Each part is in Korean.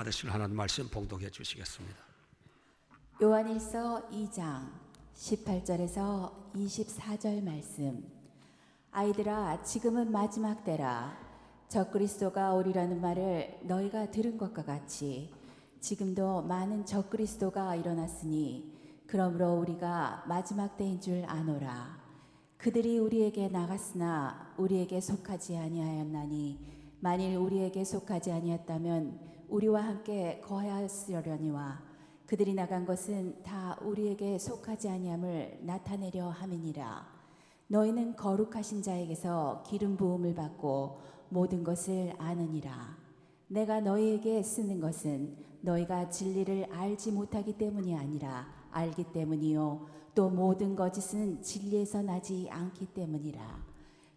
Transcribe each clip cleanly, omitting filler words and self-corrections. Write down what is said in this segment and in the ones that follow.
받으실 하나님 말씀 봉독해 주시겠습니다. 요한일서 2장 18절에서 24절 말씀. 아이들아, 지금은 마지막 때라. 적그리스도가 오리라는 말을 너희가 들은 것과 같이 지금도 많은 적그리스도가 일어났으니 그러므로 우리가 마지막 때인 줄 아노라. 그들이 우리에게 나갔으나 우리에게 속하지 아니하였나니 만일 우리에게 속하지 아니었다면 우리와 함께 거하였으려니와 그들이 나간 것은 다 우리에게 속하지 아니함을 나타내려 함이니라. 너희는 거룩하신 자에게서 기름 부음을 받고 모든 것을 아느니라. 내가 너희에게 쓰는 것은 너희가 진리를 알지 못하기 때문이 아니라 알기 때문이요 또 모든 거짓은 진리에서 나지 않기 때문이라.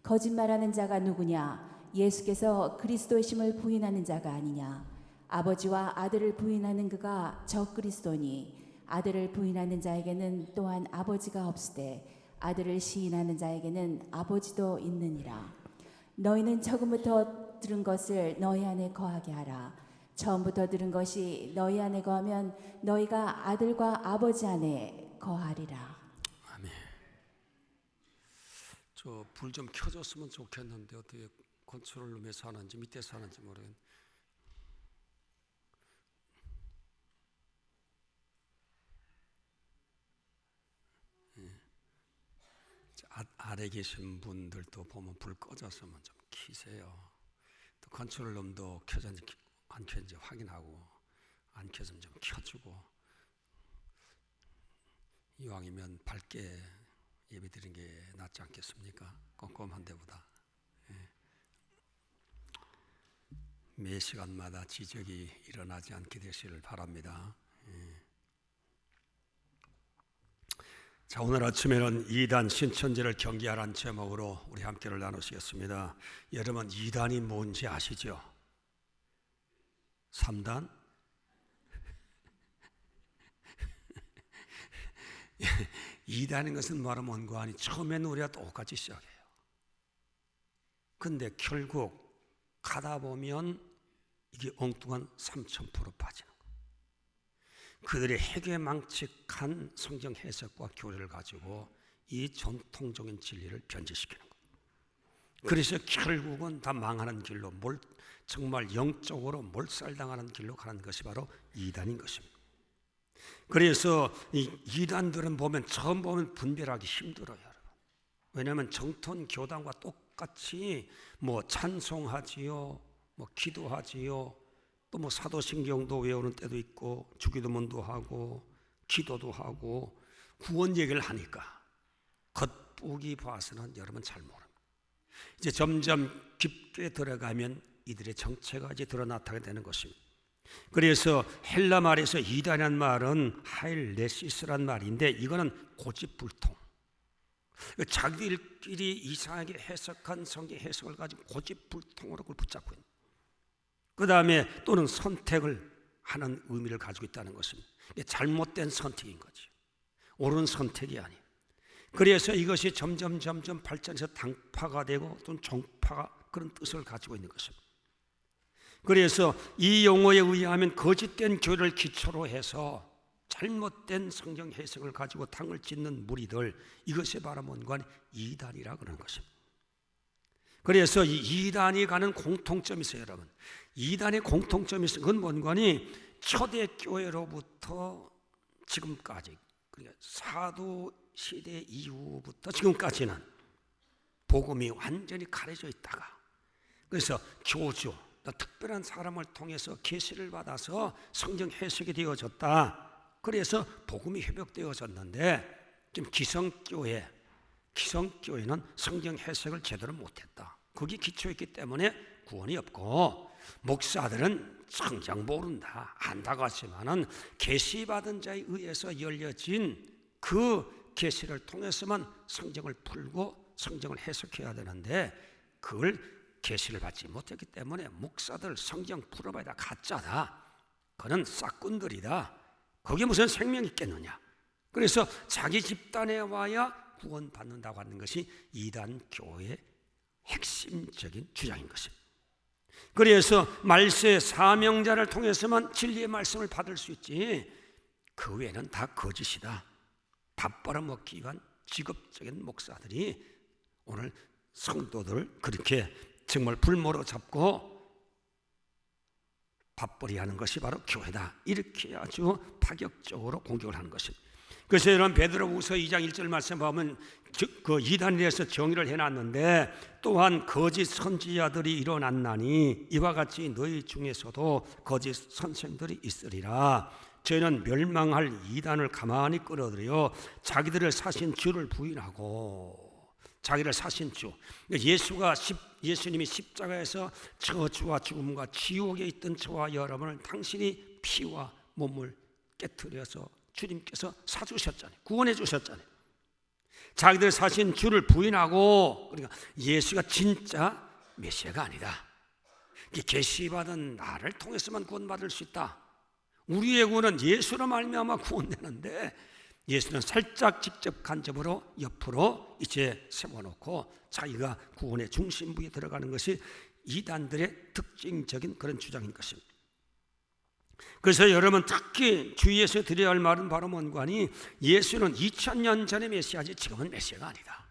거짓말하는 자가 누구냐? 예수께서 그리스도이심을 부인하는 자가 아니냐? 아버지와 아들을 부인하는 그가 적그리스도니 아들을 부인하는 자에게는 또한 아버지가 없으되 아들을 시인하는 자에게는 아버지도 있느니라. 너희는 처음부터 들은 것을 너희 안에 거하게 하라. 처음부터 들은 것이 너희 안에 거하면 너희가 아들과 아버지 안에 거하리라. 아멘. 저 불 좀 켜줬으면 좋겠는데 어떻게 컨트롤룸에서 하는지 밑에서 하는지 모르겠네. 아래 계신 분들도 보면 불 꺼졌으면 좀 켜세요. 또 컨트롤룸도 켜졌는지 안 켜졌는지 확인하고 안 켜졌으면 좀 켜주고, 이왕이면 밝게 예배드리는 게 낫지 않겠습니까? 꼼꼼한 데보다. 매 시간마다 지적이 일어나지 않게 되시를 바랍니다. 자, 오늘 아침에는 2단 신천지를 경계하라는 제목으로 우리 함께를 나누시겠습니다. 여러분, 2단이 뭔지 아시죠? 3단? 2단인 것은 말하면 뭔가 아니, 처음에는 우리가 똑같이 시작해요. 근데 결국 가다 보면 이게 엉뚱한 3000% 빠지는 거예요. 그들의 해괴망측한 성경 해석과 교리를 가지고 이 전통적인 진리를 변질시키는 거예요. 그래서 결국은 다 망하는 길로, 정말 영적으로 몰살당하는 길로 가는 것이 바로 이단인 것입니다. 그래서 이 이단들은 처음 보면 분별하기 힘들어요, 여러분. 왜냐하면 정통 교단과 똑같이 찬송하지요, 기도하지요, 또 사도신경도 외우는 때도 있고 주기도문도 하고 기도도 하고 구원 얘기를 하니까 겉보기 봐서는 여러분 잘 모릅니다. 이제 점점 깊게 들어가면 이들의 정체가 이제 드러나게 되는 것입니다. 그래서 헬라 말에서 이단이라는 말은 하일레시스란 말인데, 이거는 고집불통, 자기들끼리 이상하게 해석한 성경 해석을 가지고 고집불통으로 그걸 붙잡고 있는, 그 다음에 또는 선택을 하는 의미를 가지고 있다는 것입니다. 잘못된 선택인 거죠. 옳은 선택이 아니에요. 그래서 이것이 점점 발전해서 당파가 되고 또는 종파가 그런 뜻을 가지고 있는 것입니다. 그래서 이 용어에 의하면 거짓된 교리를 기초로 해서 잘못된 성경 해석을 가지고 당을 짓는 무리들, 이것이 바로 뭔가 이단이라 그러는 것입니다. 그래서 이 이단이 가는 공통점이 있어요, 여러분. 이단의 공통점이 있어요. 그건 뭔가니 초대교회로부터 지금까지, 그러니까 사도 시대 이후부터 지금까지는 복음이 완전히 가려져 있다가, 그래서 교주, 특별한 사람을 통해서 계시를 받아서 성경 해석이 되어졌다. 그래서 복음이 회복되어졌는데 지금 기성교회는 성경 해석을 제대로 못했다. 거기 기초였기 때문에 구원이 없고, 목사들은 성경 모른다, 안다고 하지만은 계시받은 자에 의해서 열려진 그 계시를 통해서만 성경을 풀고 성경을 해석해야 되는데, 그걸 계시를 받지 못했기 때문에 목사들 성경 풀어봐야 다 가짜다, 그는 싹꾼들이다, 거기에 무슨 생명이 있겠느냐. 그래서 자기 집단에 와야 구원받는다고 하는 것이 이단 교회의 핵심적인 주장인 것입니다. 그래서 말세의 사명자를 통해서만 진리의 말씀을 받을 수 있지, 그 외에는 다 거짓이다. 밥 벌어먹기 위한 직업적인 목사들이 오늘 성도들을 그렇게 정말 불모로 잡고 밥벌이 하는 것이 바로 교회다, 이렇게 아주 파격적으로 공격을 하는 것입니다. 그래서 여러분 베드로후서 2장 1절 말씀 보면 그 이단에 대해서 정의를 해놨는데, 또한 거짓 선지자들이 일어났나니 이와 같이 너희 중에서도 거짓 선생들이 있으리라. 저희는 멸망할 이단을 가만히 끌어들여 자기들을 사신 주를 부인하고, 자기를 사신 주, 예수님이 십자가에서 저주와 죽음과 지옥에 있던 저와 여러분을 당신이 피와 몸을 깨트려서 주님께서 사주셨잖아요. 구원해 주셨잖아요. 자기들 사신 주를 부인하고, 그러니까 예수가 진짜 메시아가 아니다, 계시받은 나를 통해서만 구원받을 수 있다, 우리의 구원은 예수로 말미암아 구원되는데, 예수는 살짝 직접 간접으로 옆으로 이제 세워놓고 자기가 구원의 중심부에 들어가는 것이 이단들의 특징적인 그런 주장인 것입니다. 그래서 여러분 특히 주위에서 드려야 할 말은 바로 뭔가니, 예수는 2000년 전의 메시아지 지금은 메시아가 아니다.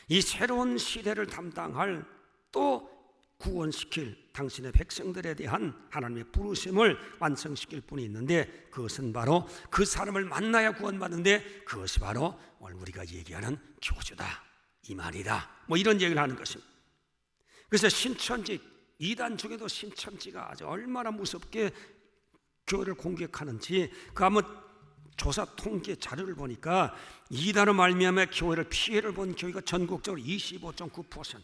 이 새로운 시대를 담당할, 또 구원시킬 당신의 백성들에 대한 하나님의 부르심을 완성시킬 분이 있는데, 그것은 바로 그 사람을 만나야 구원받는데, 그것이 바로 오늘 우리가 얘기하는 교주다, 이 말이다, 뭐 이런 얘기를 하는 것입니다. 그래서 신천지, 이단 중에도 신천지가 아주 얼마나 무섭게 교회를 공격하는지, 그 한번 조사 통계 자료를 보니까 이단으로 말미암아 교회를 피해를 본 교회가 전국적으로 25.9%.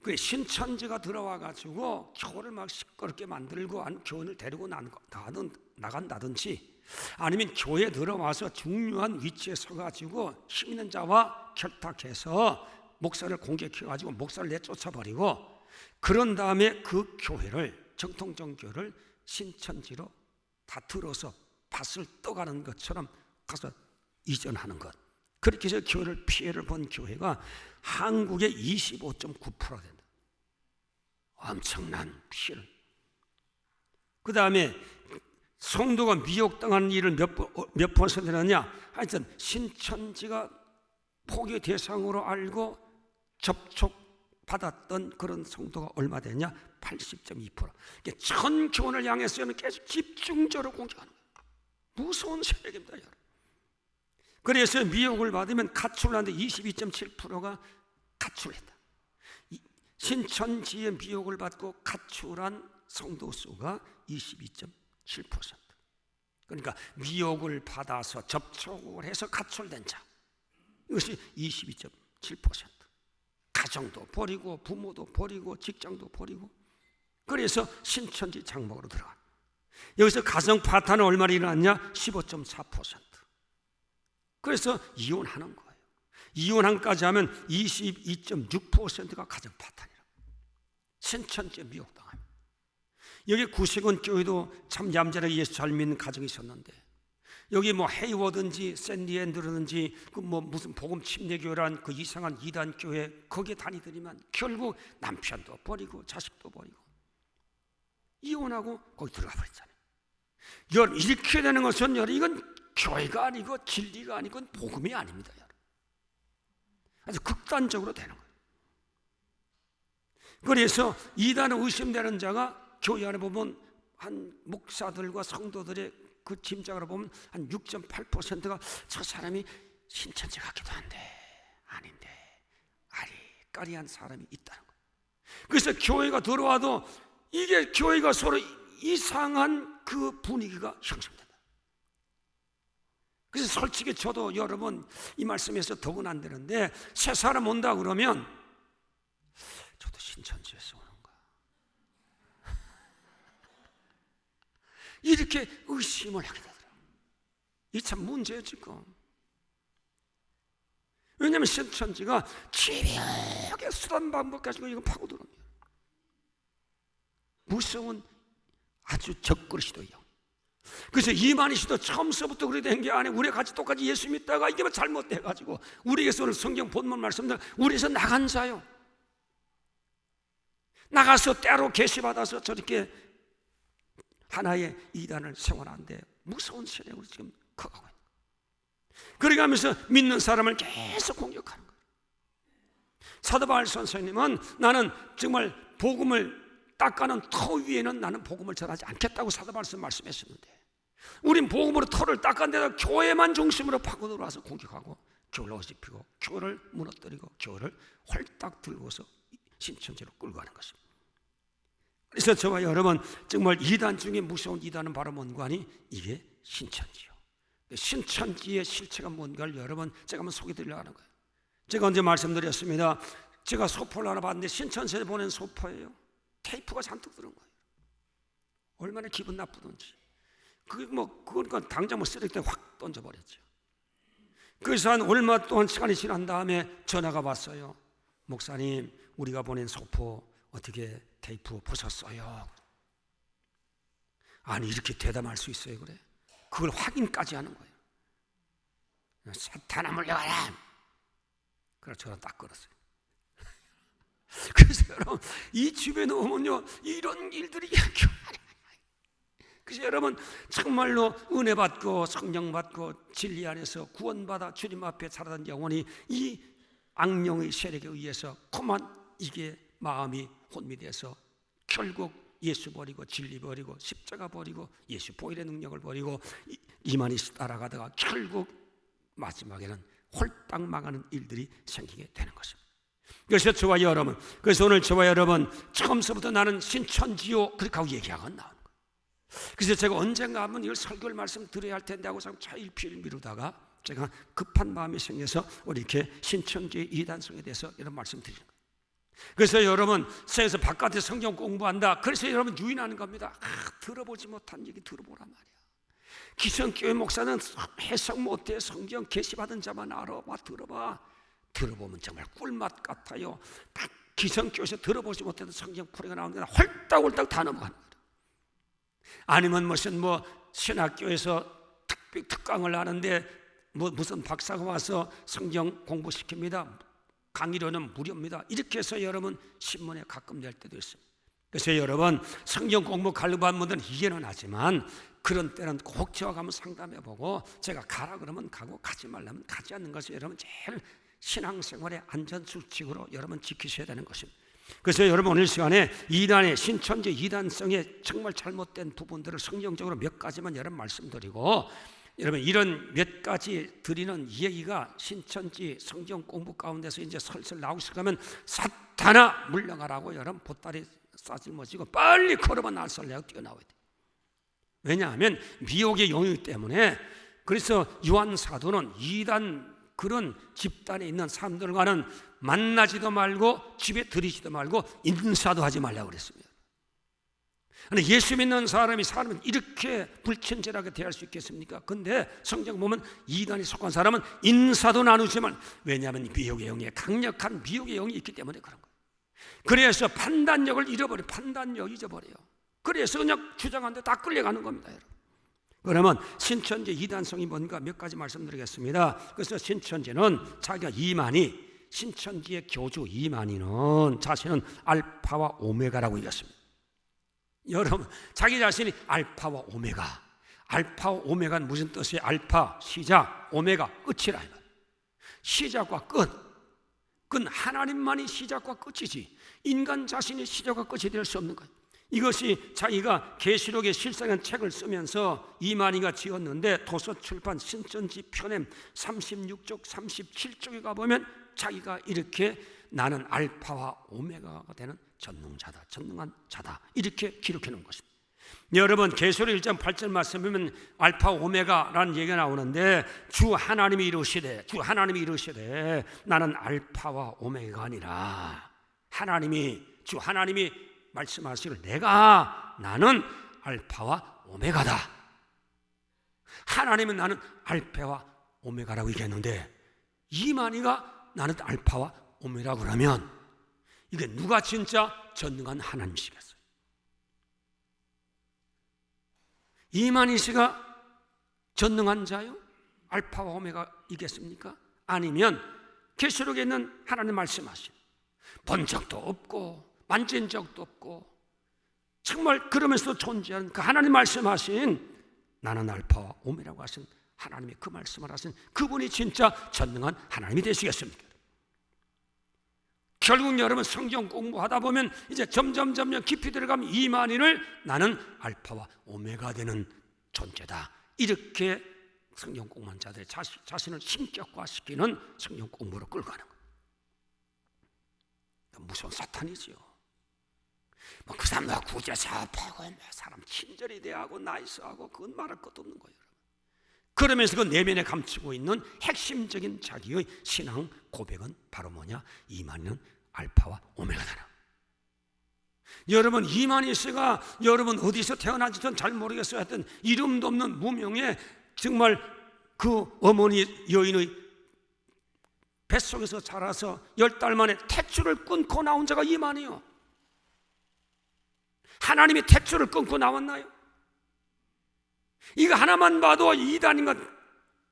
그 신천지가 들어와 가지고 교회를 막 시끄럽게 만들고 교회를 데리고 나간다든지, 아니면 교회에 들어와서 중요한 위치에 서 가지고 힘 있는 자와 결탁해서 목사를 공격해 가지고 목사를 내쫓아 버리고, 그런 다음에 그 교회를, 정통적 교회를 신천지로 다 들어서 밭을 떠가는 것처럼 가서 이전하는 것, 그렇게 해서 교회를 피해를 본 교회가 한국의 25.9% 된다. 엄청난 피해를. 그 다음에 성도가 미혹당하는 일을 몇 퍼센트느냐, 하여튼 신천지가 포교 대상으로 알고 접촉받았던 그런 성도가 얼마 되냐, 80.2%. 전 교원을 향해서는 계속 집중적으로 공격하는 거예요. 무서운 세력입니다, 여러분. 그래서 미혹을 받으면 가출을 하는데 22.7%가 가출했다. 신천지의 미혹을 받고 가출한 성도 수가 22.7%. 그러니까 미혹을 받아서 접촉을 해서 가출된 자, 이것이 22.7%. 가정도 버리고 부모도 버리고 직장도 버리고, 그래서 신천지 장막으로 들어간. 여기서 가정 파탄은 얼마나 일어났냐? 15.4%. 그래서 이혼하는 거예요. 이혼한까지 하면 22.6%가 가정 파탄이라고. 신천지에 미혹당합니다. 여기 구세군 교회도 참 얌전하게 예수 잘 믿는 가정이 있었는데, 여기 뭐 헤이워든지 샌디앤드로든지 그 뭐 무슨 복음 침례교회란 그 이상한 이단 교회, 거기에 다니더니만 결국 남편도 버리고 자식도 버리고 이혼하고 거기 들어가 버렸잖아요. 여러분, 이렇게 되는 것은 여러분, 이건 교회가 아니고 진리가 아니고 복음이 아닙니다, 여러분. 아주 극단적으로 되는 거예요. 그래서 이단에 의심되는 자가 교회 안에 보면 한 목사들과 성도들의 그 짐작으로 보면 한 6.8%가 저 사람이 신천지 같기도 한데 아닌데 아리까리한 사람이 있다는 거예요. 그래서 교회가 들어와도 이게 교회가 서로 이상한 그 분위기가 형성된다. 그래서 솔직히 저도 여러분 이 말씀에서 더군 안 되는데, 새 사람 온다 그러면 저도 신천지에서 오는가 이렇게 의심을 하게 되더라고요. 이 참 문제예요 지금. 왜냐하면 신천지가 집요하게 수단 방법 가지고 이거 파고들어옵니다. 무서운 아주 적그리스도예요. 그래서 이만희 씨도 처음서부터 그렇게 된 게 아니고, 우리가 같이 똑같이 예수 믿다가 이게 잘못돼가지고 우리에게서 오늘 성경 본문 말씀대로 우리에서 나간 자요. 나가서 때로 계시받아서 저렇게 하나의 이단을 세워놨는데 무서운 세력으로 지금 커가고 있는 거예요. 그래가면서 믿는 사람을 계속 공격하는 거예요. 사도 바울 선생님은 나는 정말 복음을 닦아는 터 위에는 나는 복음을 전하지 않겠다고 사도 바울 선생님 말씀하셨는데, 우린 복음으로 터를 닦아내다 교회만 중심으로 파고 들어와서 공격하고 교회를 어집히고 교회를 무너뜨리고 교회를 홀딱 들고서 신천지로 끌고 가는 것입니다. 그래서 저와 여러분, 정말 이단 중에 무서운 이단은 바로 뭔가 하니 이게 신천지요. 신천지의 실체가 뭔가를 여러분 제가 한번 소개드리려고 하는 거예요. 제가 언제 말씀드렸습니다. 제가 소포를 하나 봤는데 신천지에 보낸 소포예요. 테이프가 잔뜩 들은 거예요. 얼마나 기분 나쁘던지. 그건 당장 쓰레기통에 확 던져버렸죠. 그래서 한 얼마 동안 시간이 지난 다음에 전화가 왔어요. 목사님, 우리가 보낸 소포 어떻게 테이프 보셨어요? 아니, 이렇게 대담할 수 있어요? 그래? 그걸 확인까지 하는 거예요. 사탄아 물려가라. 그래서 저는 딱 걸었어요. 그래서 여러분, 이 주변에 오면요, 이런 일들이 그래서 여러분, 정말로 은혜 받고 성령 받고 진리 안에서 구원받아 주님 앞에 살아던 영혼이 이 악령의 세력에 의해서 그만 이게 마음이 혼미돼서 결국 예수 버리고 진리 버리고 십자가 버리고 예수 보혈의 능력을 버리고 이만희 따라가다가 결국 마지막에는 홀딱 망하는 일들이 생기게 되는 것입니다. 그래서 저와 여러분, 그래서 오늘 저와 여러분, 처음서부터 나는 신천지요 그렇게 하고 얘기하고 나오는 거예요. 그래서 제가 언젠가 한번 이걸 설교를 말씀드려야 할 텐데 하고 차일피일 미루다가 제가 급한 마음이 생겨서 우리 이렇게 신천지의 이단성에 대해서 이런 말씀드리는 거예요. 그래서 여러분, 세상에서 바깥에 성경 공부한다, 그래서 여러분 유인하는 겁니다. 들어보지 못한 얘기 들어보란 말이야. 기성교회 목사는 해석 못해, 성경 계시받은 자만 알아. 들어봐. 들어보면 정말 꿀맛 같아요. 딱 기성교회에서 들어보지 못해도 성경 풀이가 나오는 데나 홀딱홀딱 다 넘어가는 거예요. 아니면 무슨 신학교에서 특강을 하는데 무슨 박사가 와서 성경 공부시킵니다. 강의료는 무료입니다. 이렇게 해서 여러분 신문에 가끔 낼 때도 있습니다. 그래서 여러분, 성경 공부 가려고 하는 분들은 이해는 하지만 그런 때는 꼭 저와 가면 상담해보고 제가 가라 그러면 가고 가지 말라면 가지 않는 것이 여러분 제일 신앙생활의 안전수칙으로 여러분 지키셔야 되는 것입니다. 그래서 여러분, 오늘 시간에 이단의 신천지 이단성의 정말 잘못된 부분들을 성경적으로 몇 가지만 여러분 말씀드리고, 여러분 이런 몇 가지 드리는 얘기가 신천지 성경 공부 가운데서 이제 슬슬 나오기 시작하면 사탄아 물러가라고 여러분 보따리 싸질머지고 빨리 걸어만 날설 내고 뛰어나와야 돼. 왜냐하면 미혹의 영역 때문에. 그래서 요한 사도는 이단 그런 집단에 있는 사람들과는 만나지도 말고 집에 들이지도 말고 인사도 하지 말라고 그랬습니다. 근데 예수 믿는 사람이 이렇게 불친절하게 대할 수 있겠습니까? 근데 성경 보면 이단에 속한 사람은 인사도 나누지만, 왜냐하면 미혹의 영이, 강력한 미혹의 영이 있기 때문에 그런 거예요. 그래서 판단력을 잊어버려요. 그래서 그냥 주장하는데 다 끌려가는 겁니다, 여러분. 그러면 신천지 이단성이 뭔가 몇 가지 말씀드리겠습니다. 그래서 신천지는 자기가 신천지의 교주 이만희는 자신은 알파와 오메가라고 얘기했습니다. 여러분, 자기 자신이 알파와 오메가. 알파와 오메가는 무슨 뜻이에요? 알파 시작, 오메가 끝이라. 시작과 끝. 그건 하나님만이 시작과 끝이지 인간 자신이 시작과 끝이 될 수 없는 거예요. 이것이 자기가 계시록의 실상한 책을 쓰면서 이만희가 지었는데 도서출판 신천지 편엠 36쪽 37쪽에 가보면 자기가 이렇게 나는 알파와 오메가가 되는 전능자다, 전능한 자다, 이렇게 기록해 놓은 것입니다. 여러분, 계시록 1장 8절 말씀 보면 알파 오메가라는 얘기가 나오는데 주 하나님이 이르시되 나는 알파와 오메가가 아니라 주 하나님이 말씀하시기를 나는 알파와 오메가다. 하나님은 나는 알파와 오메가라고 얘기했는데 이만희가 나는 알파와 오메가라고 그러면 이게 누가 진짜 전능한 하나님이시겠어요? 이만희 씨가 전능한 자요? 알파와 오메가이겠습니까? 아니면 계시록에 있는 하나님 말씀하신 본 적도 없고 만진 적도 없고 정말 그러면서도 존재하는 그 하나님 말씀하신 나는 알파와 오메라고 하신 하나님의 그 말씀을 하신 그분이 진짜 전능한 하나님이 되시겠습니까? 결국 여러분 성경 공부하다 보면 이제 점점 깊이 들어가면 이만희를 나는 알파와 오메가 되는 존재다, 이렇게 성경 공부한 자들의 자신을 신격화시키는 성경 공부로 끌고 가는 거예요. 무서운 사탄이지요. 그 사람 너 구제사 패고 사람 친절히 대하고 나이스하고 그건 말할 것도 없는 거예요. 그러면서 그 내면에 감추고 있는 핵심적인 자기의 신앙 고백은 바로 뭐냐? 이만희는 알파와 오메가다. 여러분 이만희 씨가 여러분 어디서 태어난지는 잘 모르겠어요. 하여튼 이름도 없는 무명의 정말 그 어머니 여인의 뱃속에서 자라서 10달 만에 탯줄을 끊고 나온 자가 이만희요. 하나님이 탯줄을 끊고 나왔나요? 이거 하나만 봐도 이단인가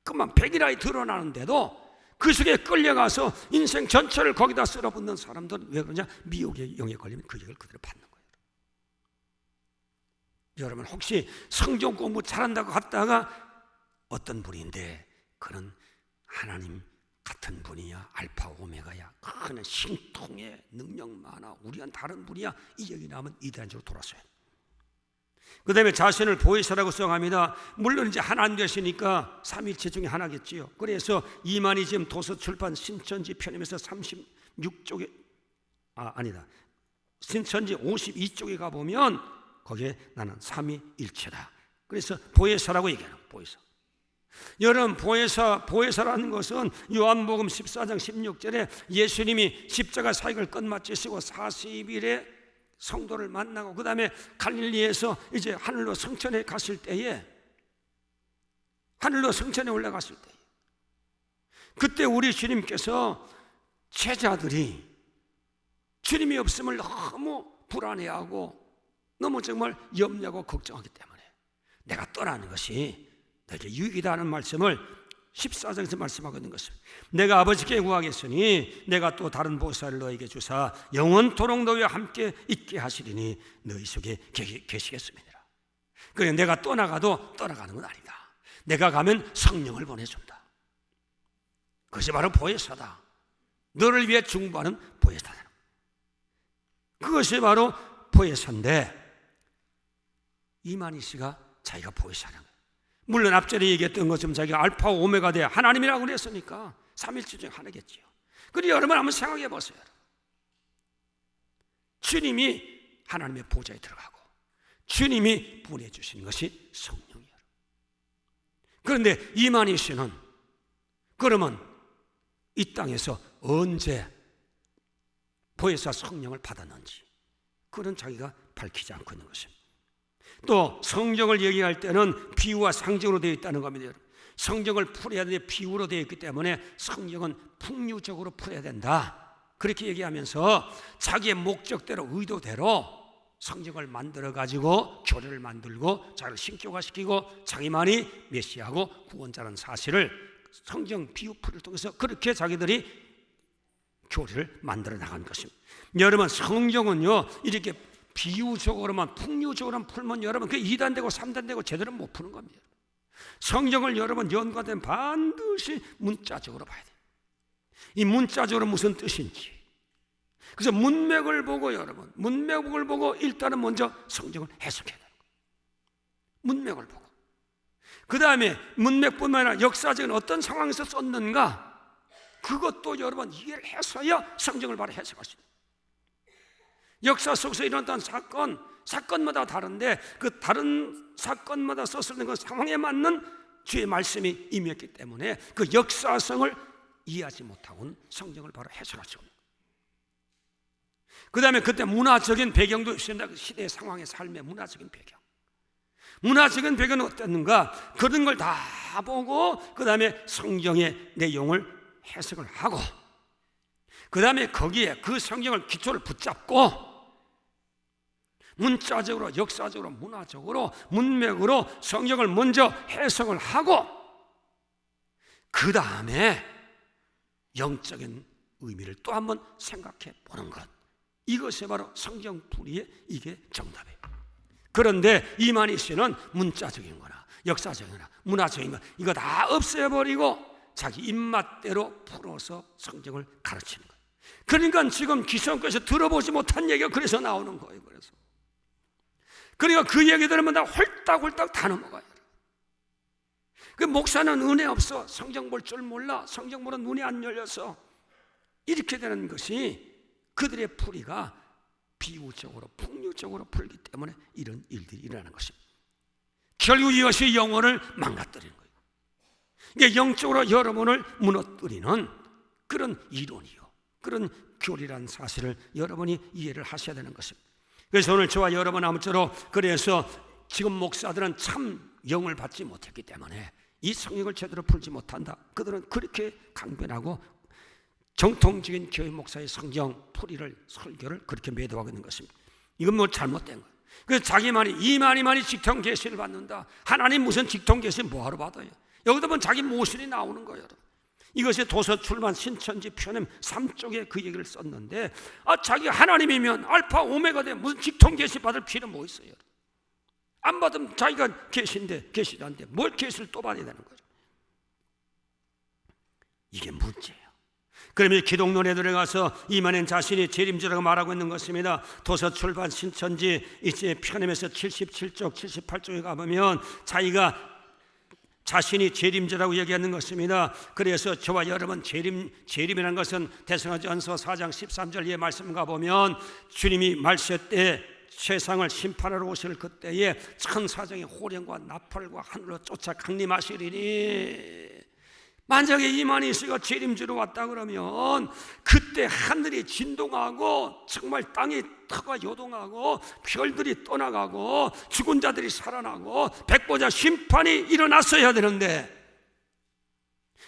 그만 백이라이 드러나는데도 그 속에 끌려가서 인생 전체를 거기다 쓸어붓는 사람들은 왜 그러냐? 미혹의 영에 걸리면 그 영을 그대로 받는 거예요. 여러분 혹시 성경 공부 잘한다고 갔다가 어떤 분인데 그는 하나님 같은 분이야, 알파 오메가야, 그는 신통에 능력 많아, 우리와는 다른 분이야, 이 얘기 나오면 이단적으로 돌아서요. 그 다음에 자신을 보혜사라고 써갑니다. 물론 이제 하나님 되시니까 삼위일체 중에 하나겠지요. 그래서 이만희 지금 도서출판 신천지 편입에서 36쪽에 신천지 52쪽에 가보면 거기에 나는 삼위일체다. 그래서 보혜사라고 얘기하는 거예요. 보혜사. 여러분 보혜사라는 것은 요한복음 14장 16절에 예수님이 십자가 사역을 끝마치시고 40일에 성도를 만나고 그 다음에 갈릴리에서 이제 하늘로 성천에 갔을 때에 하늘로 성천에 올라갔을 때 그때 우리 주님께서 제자들이 주님이 없음을 너무 불안해하고 너무 정말 염려하고 걱정하기 때문에 내가 떠나는 것이 너에게 유익이다 하는 말씀을 14장에서 말씀하고 있는 것입니다. 내가 아버지께 구하겠으니 내가 또 다른 보살을 너에게 주사 영원토록 너희와 함께 있게 하시리니 너희 속에 계시겠습니다. 그래 내가 떠나가도 떠나가는 건 아니다. 내가 가면 성령을 보내준다. 그것이 바로 보혜사다. 너를 위해 중보하는 보혜사다. 그것이 바로 보혜사인데 이만희 씨가 자기가 보혜사라는 거예요. 물론 앞전에 얘기했던 것처럼 자기가 알파 오메가 돼 하나님이라고 그랬으니까 삼일체 중에 하나겠지요. 그리고 여러분 한번 생각해 보세요. 주님이 하나님의 보좌에 들어가고 주님이 보내주신 것이 성령이에요. 그런데 이만희 씨는 그러면 이 땅에서 언제 보혜사 성령을 받았는지 그건 자기가 밝히지 않고 있는 것입니다. 또 성경을 얘기할 때는 비유와 상징으로 되어 있다는 겁니다. 여러분. 성경을 풀어야 되는데 비유로 되어 있기 때문에 성경은 풍류적으로 풀어야 된다. 그렇게 얘기하면서 자기의 목적대로 의도대로 성경을 만들어 가지고 교리를 만들고 자기를 신격화시키고 자기만이 메시아고 구원자라는 사실을 성경 비유 풀이를 통해서 그렇게 자기들이 교리를 만들어 나간 것입니다. 여러분 성경은요 이렇게 비유적으로만 풍류적으로만 풀면 여러분 그 2단 되고 3단 되고 제대로 못 푸는 겁니다. 성경을 여러분 연관되면 반드시 문자적으로 봐야 돼요. 이 문자적으로 무슨 뜻인지. 그래서 문맥을 보고 여러분 문맥을 보고 일단은 먼저 성경을 해석해야 돼요. 문맥을 보고 그 다음에 문맥뿐만 아니라 역사적인 어떤 상황에서 썼는가 그것도 여러분 이해를 해서야 성경을 바로 해석할 수 있어요. 역사 속에서 일어났던 사건마다 다른데 그 다른 사건마다 썼을 그 상황에 맞는 주의 말씀이 임했기 때문에 그 역사성을 이해하지 못하고는 성경을 바로 해석할 수 없는 거예요. 그 다음에 그때 문화적인 배경도 있습니다. 그 시대의 상황의 삶의 문화적인 배경. 문화적인 배경은 어땠는가? 그런 걸 다 보고 그 다음에 성경의 내용을 해석을 하고 그 다음에 거기에 그 성경을 기초를 붙잡고 문자적으로, 역사적으로, 문화적으로, 문맥으로 성경을 먼저 해석을 하고 그 다음에 영적인 의미를 또 한번 생각해 보는 것. 이것이 바로 성경풀이의 이게 정답이에요. 그런데 이만희 씨는 문자적인 거나 역사적인 거나 문화적인 거 이거 다 없애버리고 자기 입맛대로 풀어서 성경을 가르치는 거예요. 그러니까 지금 기성교에서 들어보지 못한 얘기가 그래서 나오는 거예요. 그러니까 그 얘기 들으면 다 홀딱홀딱 다 넘어가요. 그 목사는 은혜 없어, 성경 볼 줄 몰라, 성경 보는 눈이 안 열려서 이렇게 되는 것이 그들의 풀이가 비유적으로 풍류적으로 풀기 때문에 이런 일들이 일어나는 것입니다. 결국 이것이 영혼을 망가뜨리는 거예요. 이게 영적으로 여러분을 무너뜨리는 그런 이론이요, 그런 교리라는 사실을 여러분이 이해를 하셔야 되는 것입니다. 그래서 오늘 저와 여러분 아무쪼록 그래서 지금 목사들은 참 영을 받지 못했기 때문에 이 성경을 제대로 풀지 못한다. 그들은 그렇게 강변하고 정통적인 교회 목사의 성경 풀이를 설교를 그렇게 매도하고 있는 것입니다. 이건 뭐 잘못된 거예요. 그래서 자기만이 이만희만이 직통 계시를 받는다. 하나님 무슨 직통 계시 뭐하러 받아요? 여기다 보면 자기 모순이 나오는 거예요. 이것이 도서 출판 신천지 편엠 3쪽에 그 얘기를 썼는데 자기가 하나님이면 알파 오메가 돼 무슨 직통 계시 받을 필요 뭐 있어요? 안 받으면 자기가 계신데 계시도 않는데 뭘 계시를 또 받아야 되는 거죠. 이게 문제예요. 그러면 기독론에 들어가서 이만희 자신이 재림주라고 말하고 있는 것입니다. 도서 출판 신천지 이제 편엠에서 77쪽 78쪽에 가보면 자기가 자신이 재림자라고 얘기하는 것입니다. 그래서 저와 여러분 재림이라는 것은 데살로니가전서 4장 13절의 말씀 가보면 주님이 말세 때 세상을 심판하러 오실 그때에 천사장의 호령과 나팔과 하늘로 쫓아 강림하시리니 만약에 이만희 씨가 재림주로 왔다 그러면 그때 하늘이 진동하고 정말 땅이 터가 요동하고 별들이 떠나가고 죽은 자들이 살아나고 백보자 심판이 일어났어야 되는데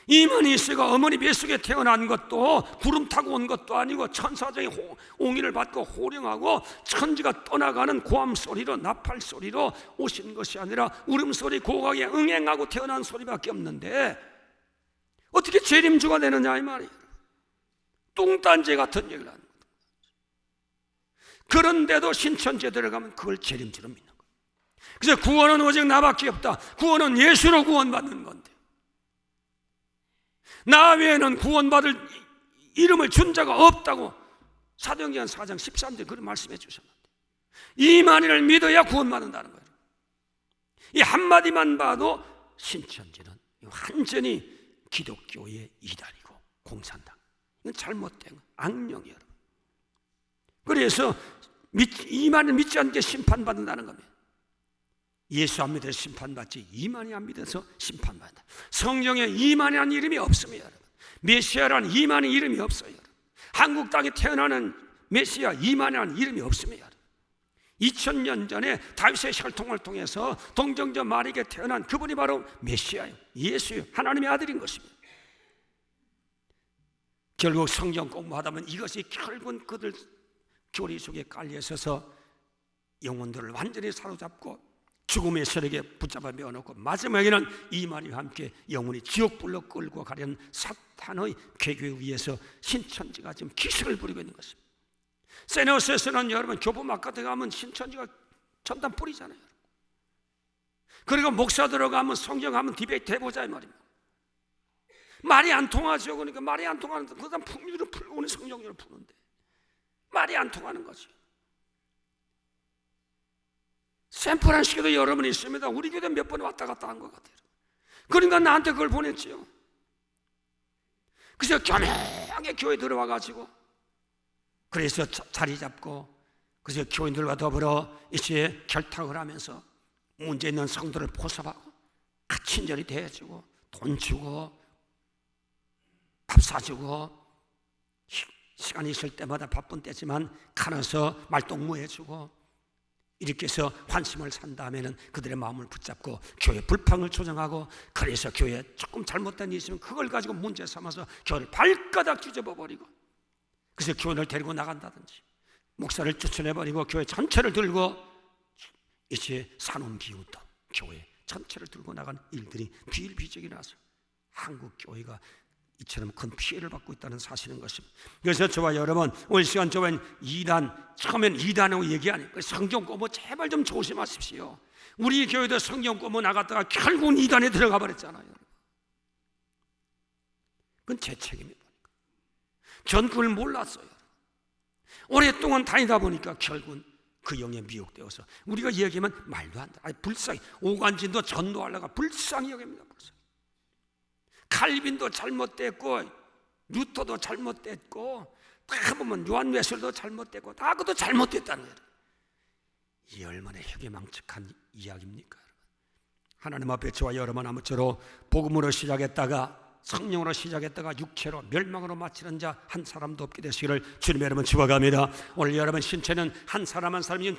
이만희 씨가 어머니 뱃속에 태어난 것도 구름 타고 온 것도 아니고 천사장의 옹의를 받고 호령하고 천지가 떠나가는 고함 소리로 나팔 소리로 오신 것이 아니라 울음소리 고각에 응행하고 태어난 소리밖에 없는데 어떻게 재림주가 되느냐 이 말이에요. 뚱딴지 같은 얘기를 하는 거예요. 그런데도 신천지에 들어가면 그걸 재림주로 믿는 거예요. 그래서 구원은 오직 나밖에 없다. 구원은 예수로 구원받는 건데 나 외에는 구원받을 이름을 준 자가 없다고 사도행전 4장 13절에 그런 말씀해 주셨는데 이만희를 믿어야 구원받는다는 거예요. 이 한마디만 봐도 신천지는 완전히 기독교의 이단이고 공산당, 이건 잘못된 악령이에요. 여러분. 그래서 이만희 믿지 않게 심판받는다는 겁니다. 예수 안 믿어서 심판받지 이만희 안 믿어서 심판받는다. 성경에 이만희라는 이름이 없습니다. 여러분. 메시아라는 이만희 이름이 없어요. 여러분. 한국 땅에 태어나는 메시아 이만희라는 이름이 없습니다. 2000년 전에 다윗의 혈통을 통해서 동정녀 마리에게 태어난 그분이 바로 메시아예요. 예수예요. 하나님의 아들인 것입니다. 결국 성경 공부하다 보면 이것이 결국은 그들 교리 속에 깔려 있어서 영혼들을 완전히 사로잡고 죽음의 세력에 붙잡아 메어놓고 마지막에는 이만희와 함께 영혼이 지옥불로 끌고 가려는 사탄의 계교에 의해서 신천지가 지금 기승을 부리고 있는 것입니다. 세네오스에서는 여러분 교포막 같은 데 가면 신천지가 전단 뿌리잖아요. 그리고 목사 들어가면 성경하면 디베이트 해보자 이 말입니다. 말이 안 통하죠. 그러니까 말이 안 통하는데 그 다음 풍류를 풀고 오는 성경으로 푸는데 말이 안 통하는 거지. 샌프란시스코도 여러분이 있습니다. 우리 교회 몇 번 왔다 갔다 한 것 같아요. 그러니까 나한테 그걸 보냈지요. 그래서 겸허하게 교회 들어와가지고 그래서 자리 잡고 그래서 교인들과 더불어 이제 결탁을 하면서 문제 있는 성도를 포섭하고 같이 친절히 대해주고 돈 주고 밥 사주고 시간이 있을 때마다 바쁜 때지만 가려서 말동무해주고 이렇게 해서 환심을 산 다음에는 그들의 마음을 붙잡고 교회 불평을 조정하고 그래서 교회에 조금 잘못된 일이 있으면 그걸 가지고 문제 삼아서 교회를 발가닥 뒤집어버리고 그래서 교회를 데리고 나간다든지 목사를 쫓아내버리고 교회 전체를 들고 이제 산업 비웃던 교회 전체를 들고 나간 일들이 비일비재하게 나서 한국 교회가 이처럼 큰 피해를 받고 있다는 사실인 것입니다. 그래서 저와 여러분 오늘 시간 저는 처음엔 이단하고 얘기 아니고 성경 꼬모 제발 좀 조심하십시오. 우리 교회도 성경 꼬모 나갔다가 결국은 이단에 들어가 버렸잖아요. 그건 제 책임입니다. 전 그걸 몰랐어요. 오랫동안 다니다 보니까 결국은 그 영에 미혹되어서 우리가 얘기하면 말도 안 돼. 아니 불쌍히 오간진도 전도하려가 불쌍히 여깁니다. 불쌍히. 칼빈도 잘못됐고 루터도 잘못됐고 다 보면 요한 웨슬도 잘못됐고 다 그것도 잘못됐다는 거예요. 이 얼마나 회개망측한 이야기입니까? 하나님 앞에 저와 여러분 아무쪼록 복음으로 시작했다가 성령으로 시작했다가 육체로 멸망으로 마치는 자 한 사람도 없게 되시기를 주님의 이름은 축원합니다. 오늘 여러분 신체는 한 사람 한 사람이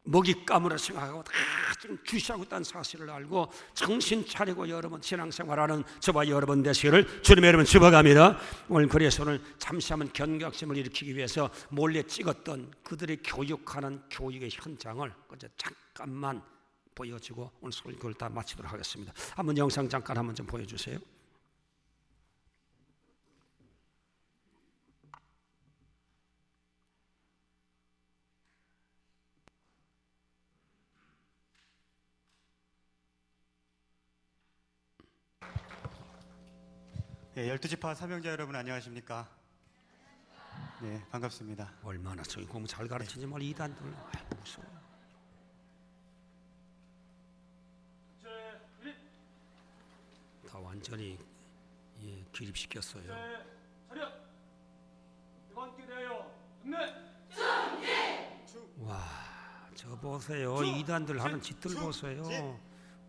먹잇감으로 생각하고 다 지금 주시하고 있다는 사실을 알고 정신 차리고 여러분 신앙생활하는 저와 여러분 되시기를 주님의 이름은 축원합니다. 오늘 잠시 한번 경각심을 일으키기 위해서 몰래 찍었던 그들이 교육하는 교육의 현장을 잠깐만 보여주고 오늘 설교를 다 마치도록 하겠습니다. 한번 영상 잠깐 한번 좀 보여주세요. 네, 12지파 사명자 여러분 안녕하십니까? 네, 반갑습니다. 얼마나 저기 공부 잘 가르치지 말 이단들 무서워. 다 완전히 기립시켰어요. 와, 저 보세요. 이단들 하는 짓들 보세요.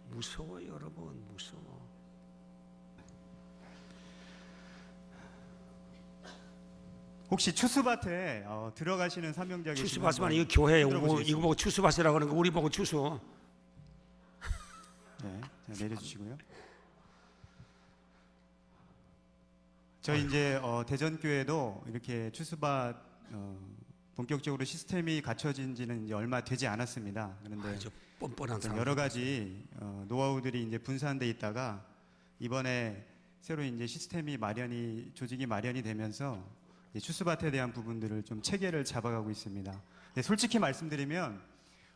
무서워요, 여러분. 무서워. 혹시 추수밭에 들어가시는 사명자 계시면 추수밭만 이거 교회 이거 보고 추수밭이라고 하는 거 우리 보고 추수. 네, 자, 내려주시고요. 저희 이제 대전교회도 이렇게 추수밭 본격적으로 시스템이 갖춰진지는 이제 얼마 되지 않았습니다. 그런데 뻔뻔한 여러 가지 노하우들이 이제 분산돼 있다가 이번에 새로 이제 시스템이 조직이 마련이 되면서 추수밭에 대한 부분들을 좀 체계를 잡아가고 있습니다. 근데 솔직히 말씀드리면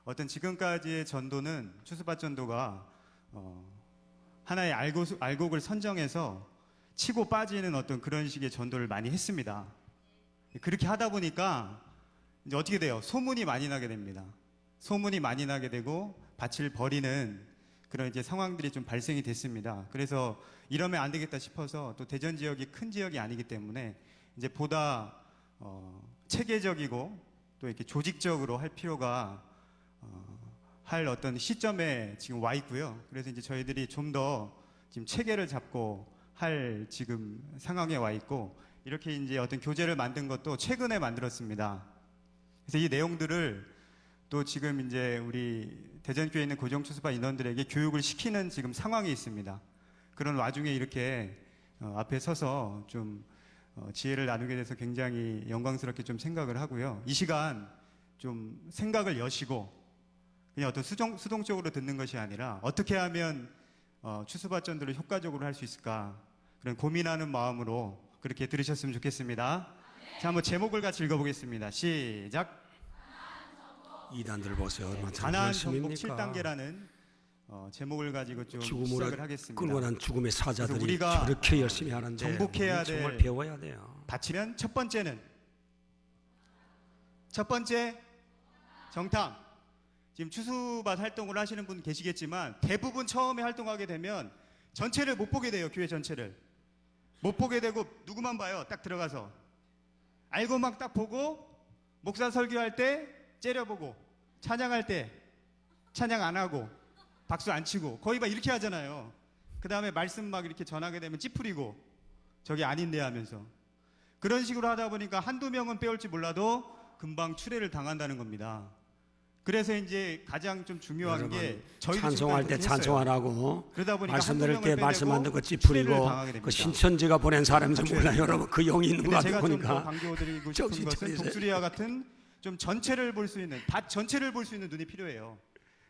어떤 지금까지의 전도는 추수밭 전도가 하나의 알곡을 선정해서 치고 빠지는 어떤 그런 식의 전도를 많이 했습니다. 그렇게 하다 보니까 이제 어떻게 돼요? 소문이 많이 나게 됩니다. 소문이 많이 나게 되고 밭을 버리는 그런 이제 상황들이 좀 발생이 됐습니다. 그래서 이러면 안 되겠다 싶어서 또 대전 지역이 큰 지역이 아니기 때문에 이제 보다 체계적이고 또 이렇게 조직적으로 할 필요가 할 어떤 시점에 지금 와 있고요. 그래서 이제 저희들이 좀 더 지금 체계를 잡고 할 지금 상황에 와 있고 이렇게 이제 어떤 교재를 만든 것도 최근에 만들었습니다. 그래서 이 내용들을 또 지금 이제 우리 대전교회에 있는 고정추수파 인원들에게 교육을 시키는 지금 상황이 있습니다. 그런 와중에 이렇게 앞에 서서 좀 지혜를 나누게 돼서 굉장히 영광스럽게 좀 생각을 하고요. 이 시간 좀 생각을 여시고 그냥 어떤 수동적으로 듣는 것이 아니라 어떻게 하면 추수밭 전도를 효과적으로 할 수 있을까 그런 고민하는 마음으로 그렇게 들으셨으면 좋겠습니다. 자, 한번 제목을 같이 읽어보겠습니다. 시작. 이단들 보세요. 얼마나 가나안 정복 열심입니까? 7단계라는 제목을 가지고 좀 죽음으로 시작을 하겠습니다. 끌고 난 죽음의 사자들이 우리가 저렇게 열심히 하는데 정복해야 될 정말 배워야 돼요. 바치면 첫 번째 정탐. 지금 추수밭 활동을 하시는 분 계시겠지만 대부분 처음에 활동하게 되면 전체를 못 보게 돼요. 교회 전체를 못 보게 되고 누구만 봐요. 딱 들어가서 알고 막 딱 보고 목사 설교할 때 째려보고 찬양할 때 찬양 안 하고 박수 안 치고 거의 막 이렇게 하잖아요. 그 다음에 말씀 막 이렇게 전하게 되면 찌푸리고 저기 아닌데 하면서 그런 식으로 하다 보니까 한두 명은 빼올지 몰라도 금방 추례를 당한다는 겁니다. 그래서 이제 가장 좀 중요한 게 저희도 찬송할 때 찬송 안 하고 그러다 보니까 말씀 들을 때 말씀 안 듣고 추례를 찌푸리고 당하게 됩니다. 그 신천지가 보낸 사람인지 몰라요. 여러분 그 영이 있는 거 근데 제가 좀 더 보니까 강조드리고 싶은 정신 것은 차리세요. 독수리와 같은 좀 전체를 볼 수 있는 밭 전체를 볼 수 있는 눈이 필요해요.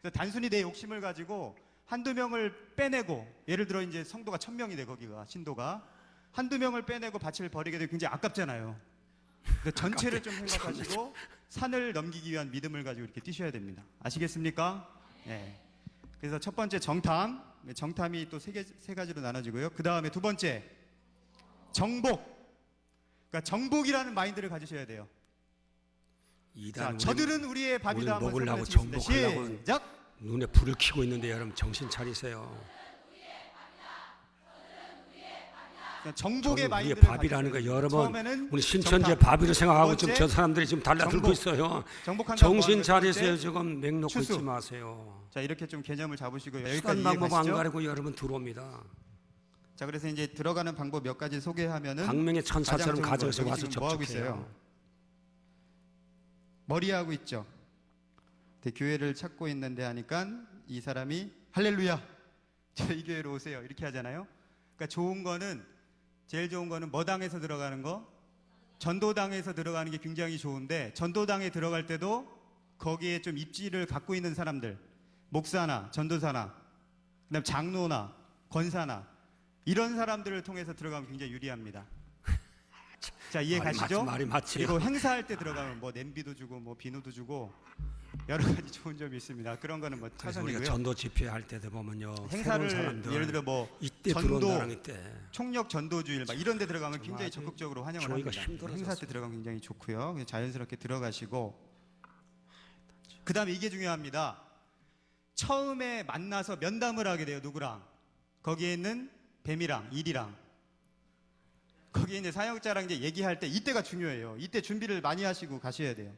그래서 단순히 내 욕심을 가지고 한두 명을 빼내고 예를 들어 이제 성도가 1000명이 돼 거기가 신도가 한두 명을 빼내고 밭을 버리게 되면 굉장히 아깝잖아요. 그러니까 전체를 좀 생각하시고 산을 넘기기 위한 믿음을 가지고 이렇게 뛰셔야 됩니다. 아시겠습니까? 네. 그래서 첫 번째 정탐, 정탐이 또 세 가지로 나눠지고요. 그 다음에 두 번째 정복. 그러니까 정복이라는 마인드를 가지셔야 돼요. 자, 저들은 우리의 밥이다. 한번 먹으려고 설명하시겠습니다. 정복하려고 시작. 눈에 불을 켜고 있는데 여러분 정신 차리세요. 그러니까 정복의 우리의 마인드를 밥이라는 거 가지셔야 돼요. 여러분 처음에는 우리 신천지의 정탐. 밥이라 생각하고 두 지금 번째, 저 사람들이 지금 달라들고 정복. 있어요. 정복한다고 정신 하는 차리세요. 번째, 지금 맹 놓고 추수. 있지 마세요. 자, 이렇게 좀 개념을 잡으시고 여기까지 수단 방법 안 이해가시죠? 가리고 여러분 들어옵니다. 자, 그래서 이제 들어가는 방법 몇 가지 소개하면은 광명의 천사처럼 가장 가져서 좋은 거, 와서 여기 지금 뭐 하고 접촉해요. 있어요? 머리하고 있죠. 근데 교회를 찾고 있는데 하니까 이 사람이 할렐루야, 저희 교회로 오세요, 이렇게 하잖아요. 그러니까 좋은 거는, 제일 좋은 거는 뭐 당에서 들어가는 거? 전도당에서 들어가는 게 굉장히 좋은데, 전도당에 들어갈 때도 거기에 좀 입지를 갖고 있는 사람들, 목사나 전도사나 그다음 장로나 권사나 이런 사람들을 통해서 들어가면 굉장히 유리합니다. 자, 이해 가시죠? 말이 맞지. 그리고 행사할 때 들어가면 뭐 냄비도 주고 뭐 비누도 주고 여러 가지 좋은 점이 있습니다. 그런 거는 뭐 그래서 우리가 차선이고요. 전도 집회할 때도 보면요. 행사를 새로운 사람들 예를 들어 뭐 이때 전도, 들어온다는 이때 총력 전도주일 막 이런 데 들어가면 정말 굉장히 아주 적극적으로 환영을 교회가 합니다. 힘들어졌어요. 행사 때 들어가면 굉장히 좋고요. 그냥 자연스럽게 들어가시고, 그다음에 이게 중요합니다. 처음에 만나서 면담을 하게 돼요. 누구랑? 거기에 있는 뱀이랑 일이랑. 거기에 이제 사역자랑 이제 얘기할 때 이때가 중요해요. 이때 준비를 많이 하시고 가셔야 돼요.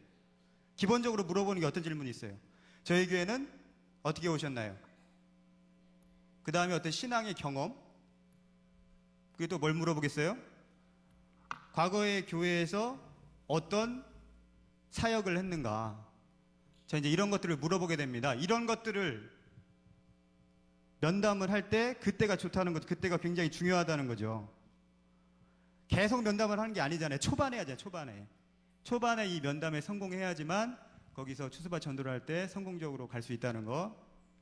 기본적으로 물어보는 게 어떤 질문이 있어요? 저희 교회는 어떻게 오셨나요? 그 다음에 어떤 신앙의 경험? 그게 또 뭘 물어보겠어요? 과거의 교회에서 어떤 사역을 했는가? 자, 이제 이런 것들을 물어보게 됩니다. 이런 것들을 면담을 할 때 그때가 좋다는 것, 그때가 굉장히 중요하다는 거죠. 계속 면담을 하는 게 아니잖아요. 초반에 하잖아요. 초반에 이 면담에 성공해야지만 거기서 추수밭 전도를 할 때 성공적으로 갈 수 있다는 거.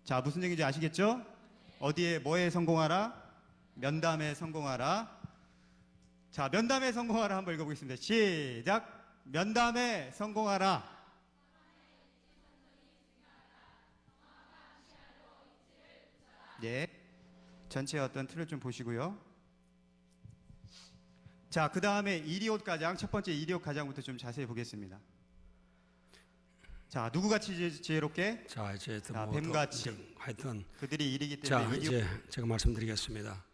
자, 무슨 얘기인지 아시겠죠? 어디에 뭐에 성공하라? 면담에 성공하라. 자, 면담에 성공하라 한번 읽어보겠습니다. 시작. 면담에 성공하라. 예. 전체의 어떤 틀을 좀 보시고요. 자, 그 다음에 이리옷 가장, 첫 번째 이리옷 가장부터 좀 자세히 보겠습니다. 자, 누구같이 지혜롭게? 자, 이제 자, 뭐 뱀같이. 하여튼 그들이 일이기 자, 때문에 이제 제가 말씀드리겠습니다.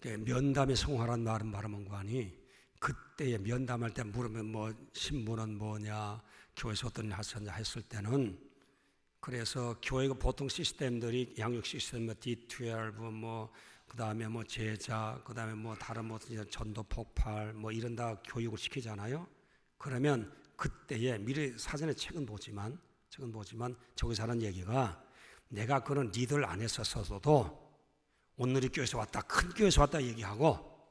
면담에 성공하라는 말은 바라문관이 그때에 면담할 때 물으면 뭐 신분은 뭐냐, 교회에서 어떤 일 하셨냐 했을 때는, 그래서 교회가 보통 시스템들이 양육 시스템, 뭐 D12, 뭐 그다음에 뭐 제자, 그다음에 뭐 다른 뭐 전도 폭발 뭐 이런 다 교육을 시키잖아요. 그러면 그때에 미리 사전에 책은 보지만 저기서 하는 얘기가, 내가 그런 리더를 안 했었어도 오늘이 교회에서 왔다, 큰 교회에서 왔다 얘기하고,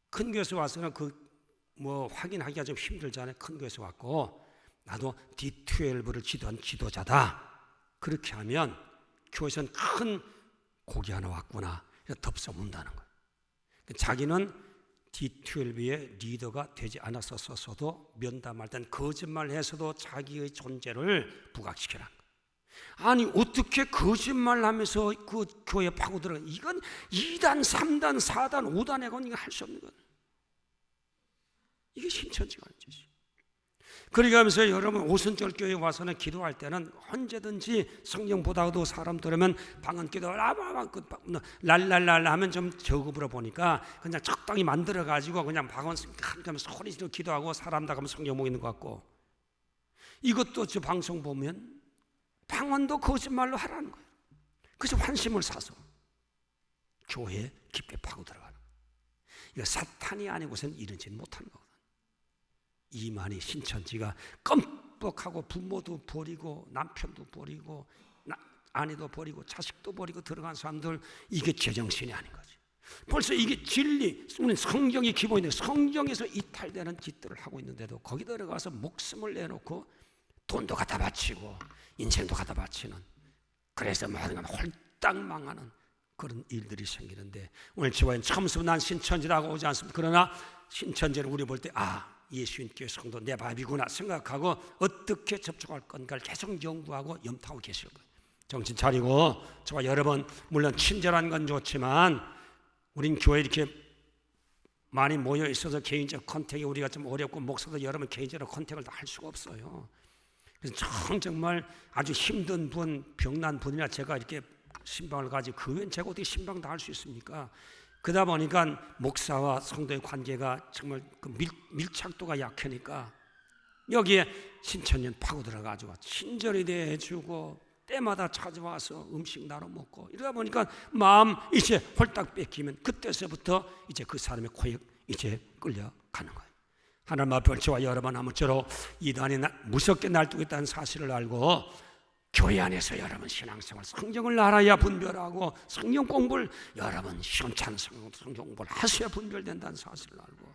큰 교회에서 와서는 그 뭐 확인하기가 좀 힘들잖아요. 큰 교회에서 왔고 나도 D12를 지도한 지도자다. 그렇게 하면 교회에서는 큰 고기 하나 왔구나. 덥석 문다는 거예요. 자기는 D12의 리더가 되지 않았었어도 면담할 땐 거짓말해서도 자기의 존재를 부각시켜라. 아니 어떻게 거짓말하면서 그 교회에 파고들어? 이건 2단, 3단, 4단, 5단에 건 이거 할 수 없는 거예요. 이게 신천지가 하는 짓이에요. 그러게 하면서 여러분 오순절 교회에 와서는 기도할 때는 언제든지 성경 보다가도 사람 들으면 방언기도 랄랄랄 하면 좀 저급으로 보니까 그냥 적당히 만들어 가지고 그냥 방언 소리 지르고 기도하고 사람 다 가면 성경 보고 있는 것 같고, 이것도 저 방송 보면 방언도 거짓말로 하라는 거예요. 그래서 환심을 사서 교회에 깊게 파고 들어가는 거예요. 이거 사탄이 아니고서는 이러지는 못하는 거거든요. 이만희 신천지가 껌뻑하고 부모도 버리고 남편도 버리고 아내도 버리고 자식도 버리고 들어간 사람들, 이게 제정신이 아닌 거지. 벌써 이게 진리, 우리는 성경이 기본인데 성경에서 이탈되는 짓들을 하고 있는데도 거기 들어가서 목숨을 내놓고 돈도 갖다 바치고 인생도 갖다 바치는, 그래서 모든 걸 홀딱 망하는 그런 일들이 생기는데, 오늘 저와는 처음부터 난 신천지라고 오지 않습니다. 그러나 신천지를 우리 볼 때 예수님교회 성도 내 밥이구나 생각하고 어떻게 접촉할 건가를 계속 연구하고 염탐하고 계실 거예요. 정신 차리고 저와 여러분, 물론 친절한 건 좋지만 우린 교회 이렇게 많이 모여 있어서 개인적 컨택이 우리가 좀 어렵고, 목사도 여러분 개인적으로 컨택을 다 할 수가 없어요. 그래서 정말 아주 힘든 분, 병난 분이나 제가 이렇게 신방을 가지고, 그 외엔 제가 어떻게 신방 다 할 수 있습니까? 그러다 보니까 목사와 성도의 관계가 정말 그 밀착도가 약하니까 여기에 신천년 파고 들어가지고 친절히 대해주고 때마다 찾아와서 음식 나눠 먹고, 이러다 보니까 마음 이제 홀딱 뺏기면 그때서부터 이제 그 사람의 코에 이제 끌려가는 거예요. 하나님 앞에 저와 여러분 아무쪼록 이단이 무섭게 날뛰고 있다는 사실을 알고, 교회 안에서 여러분 신앙생활, 성경을 알아야 분별하고, 성경 공부를 여러분 시원찮은 성경 공부를 하셔야 분별된다는 사실을 알고,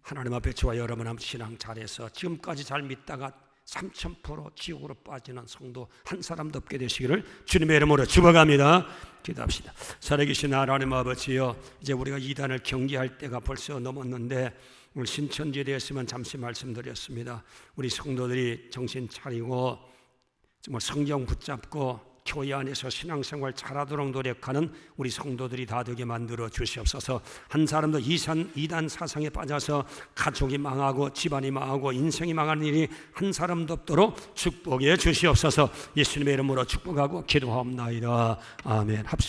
하나님 앞에 저와 여러분 한번 신앙 잘해서 지금까지 잘 믿다가 3000% 지옥으로 빠지는 성도 한 사람도 없게 되시기를 주님의 이름으로 축복합니다. 기도합시다. 살아계신 하나님 아버지여, 이제 우리가 이단을 경계할 때가 벌써 넘었는데 오늘 신천지에 대해서만 잠시 말씀드렸습니다. 우리 성도들이 정신 차리고 정말 성경 붙잡고 교회 안에서 신앙생활 잘하도록 노력하는 우리 성도들이 다 되게 만들어 주시옵소서. 한 사람도 이단 사상에 빠져서 가족이 망하고 집안이 망하고 인생이 망하는 일이 한 사람도 없도록 축복해 주시옵소서. 예수님의 이름으로 축복하고 기도하옵나이다. 아멘. 합시다.